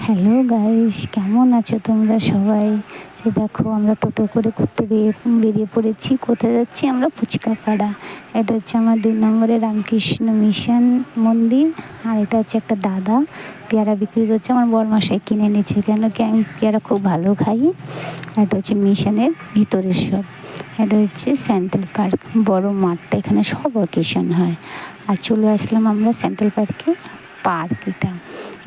Hello guys, কেমন আছো তোমরা সবাই? দেখো আমরা টোটো করে ঘুরতে বেরিয়ে পড়েছি। কোথায় যাচ্ছি আমরা? ফুচকাপাড়া। এটা হচ্ছে আমার 2 নম্বরের রামকৃষ্ণ মিশন মন্দির। আর এটা হচ্ছে একটা দাদা পেয়ারা বিক্রি করছে, আমার বড়মশাই কিনে এনেছে, কেন কি আমি পেয়ারা খুব ভালো খাই। এটা হচ্ছে মিশনের ভিতরের সব। এটা হচ্ছে সেন্ট্রাল পার্ক, বড় মাঠটা, এখানে সব অকেশন হয়। আর চলে আসলাম আমরা সেন্ট্রাল পার্কে। পার্ক এটা,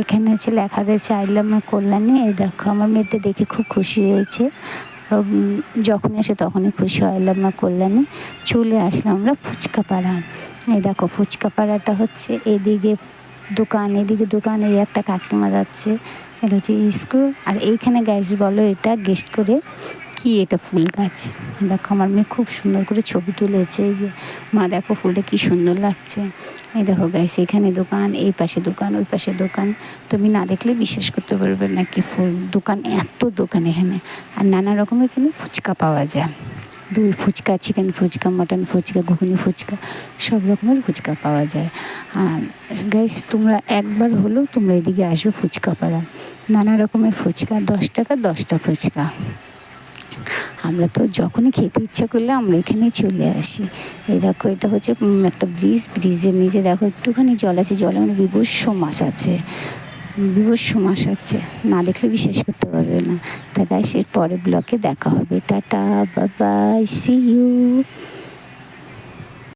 এখানে হচ্ছে লেখা রয়েছে আই লাভ মা কল্যাণী। এই দেখো আমার মেয়েটা দেখে খুব খুশি হয়েছে। যখনই আসে তখনই খুশি হয়, আই লাভ মা কল্যাণী। চলে আসলাম আমরা ফুচকাপাড়া। এই দেখো ফুচকাপাড়াটা হচ্ছে এদিকে দোকান, এদিকে দোকান, এই একটা কাকিমা যাচ্ছে। এটা হচ্ছে স্কুল। আর এইখানে গ্যাস বলো এটা গেস্ট করে কি, এটা ফুল গাছ। দেখো আমার মেয়ে খুব সুন্দর করে ছবি তুলেছে। এই যে মা দেখো ফুলটা কি সুন্দর লাগছে। এই দেখো গাইস, এখানে দোকান, এই পাশে দোকান, ওই পাশে দোকান। তুমি না দেখলে বিশ্বাস করতে পারবে না কি ফুল দোকান, এত দোকান এখানে। আর নানা রকমের এখানে ফুচকা পাওয়া যায়। দই ফুচকা, চিকেন ফুচকা, মাটন ফুচকা, ঘুগনি ফুচকা, সব রকমের ফুচকা পাওয়া যায়। আর গাইস তোমরা একবার হলেও তোমরা এদিকে আসবে ফুচকাপাড়া। নানা রকমের ফুচকা, 10 টাকা 10টা ফুচকা। আমরা তো যখনই খেতে ইচ্ছা করলে আমরা এখানেই চলে আসি। এই দেখো এটা হচ্ছে একটা ব্রিজ, ব্রিজের নিচে দেখো একটুখানি জল আছে, জলে মানে বিভৎস মাছ আছে, বিভৎস মাছ আছে, না দেখলে বিশ্বাস করতে পারবে না। তা গাইস এর পরের ব্লকে দেখা হবে। Tata, bye bye, see you.